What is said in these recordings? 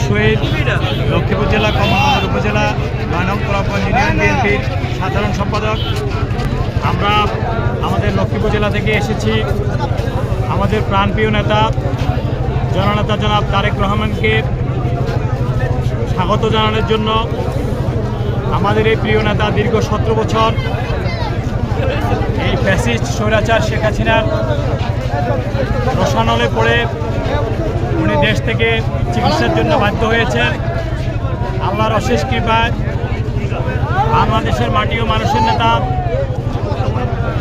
শহীদ লক্ষ্মীপুর জেলা কমলনগর উপজেলা ৯ নং পোলাপগঞ্জ ইউনিয়ন বিএনপির সাধারণ সম্পাদক। আমরা আমাদের লক্ষ্মীপুর জেলা থেকে এসেছি আমাদের প্রাণপ্রিয় নেতা জননেতা জনাব তারেক রহমানকে স্বাগত জানানোর জন্য। আমাদের এই প্রিয় নেতা দীর্ঘ ১৭ বছর এই ফ্যাসিস্ট স্বৈরাচার শেখ হাসিনার রসানলে পড়ে উনি দেশ থেকে চিকিৎসার জন্য বাধ্য হয়েছেন। আল্লাহর অশেষ কৃপায় বাংলাদেশের মাটি ও মানুষের নেতা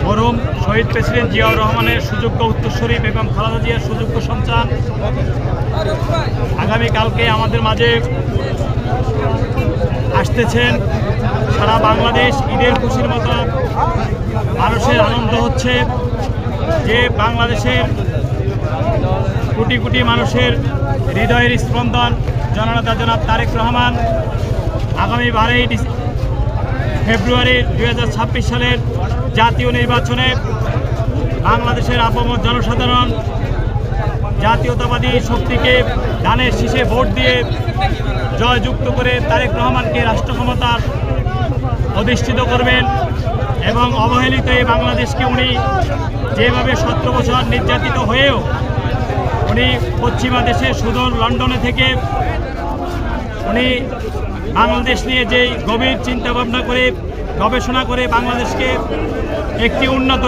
মরহুম শহীদ প্রেসিডেন্ট জিয়াউর রহমানের সুযোগ্য উত্তরসূরি বেগম খালেদা জিয়ার সুযোগ্য সন্তান আগামীকালকে আমাদের মাঝে আসতেছেন। সারা বাংলাদেশ ঈদের খুশির মতো মানুষের আনন্দ হচ্ছে যে বাংলাদেশের কোটি কোটি মানুষের হৃদয়ের স্পন্দন জননেতা জনাব তারেক রহমান আগামী 12 ফেব্রুয়ারি 2026 সালের জাতীয় নির্বাচনে বাংলাদেশের আপামর জনসাধারণ জাতীয়তাবাদী শক্তিকে ধানের শীষে ভোট দিয়ে জয়যুক্ত করে তারেক রহমানকে রাষ্ট্র ক্ষমতার অধিষ্ঠিত করবেন এবং অবহেলিত এই বাংলাদেশকে উনি যেভাবে 17 বছর নির্যাতিত হয়েও উনি পশ্চিমা দেশে সুদূর লন্ডনে থেকে উনি বাংলাদেশ নিয়ে যেই গভীর চিন্তাভাবনা করে গবেষণা করে বাংলাদেশকে একটি উন্নত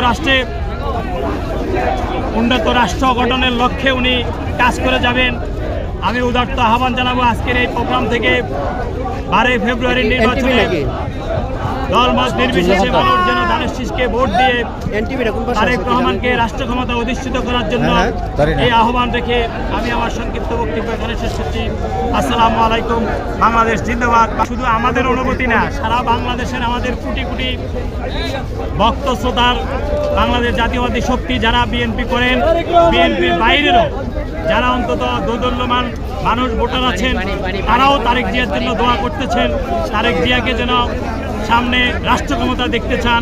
রাষ্ট্র গঠনের লক্ষ্যে উনি কাজ করে যাবেন। আমি উদাত্ত আহ্বান জানাবো আজকের এই প্রোগ্রাম থেকে 12 ফেব্রুয়ারির নির্বাচনে দলমত নির্বিশেষে মানুষ যেন ধানের শীষকে ভোট দিয়ে তারেক রহমানকে রাষ্ট্র ক্ষমতা অধিষ্ঠিত করার জন্য এই আহ্বান রেখে আমি আমার সংক্ষিপ্ত বক্তব্য এখানে শেষ করছি। আসসালামু আলাইকুম। বাংলাদেশ জিন্দাবাদ। শুধু আমাদের অনুভূতি না, সারা বাংলাদেশের আমাদের কোটি কোটি ভক্ত শ্রোতার বাংলাদেশ জাতীয়বাদী শক্তি যারা বিএনপি করেন, বিএনপির বাইরেরও যারা অন্তত দোদুল্যমান মানুষ ভোটার আছেন, তারাও তারেক জিয়ার জন্য দোয়া করতেছেন। তারেক জিয়াকে যেন সামনে রাষ্ট্র ক্ষমতা দেখতে চান,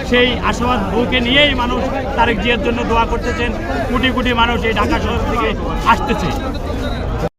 সেই আশাবাদ বউকে নিয়েই মানুষ তারেক জিয়ার জন্য দোয়া করতেছেন। কোটি কোটি মানুষ এই ঢাকা শহর থেকে আসতেছে।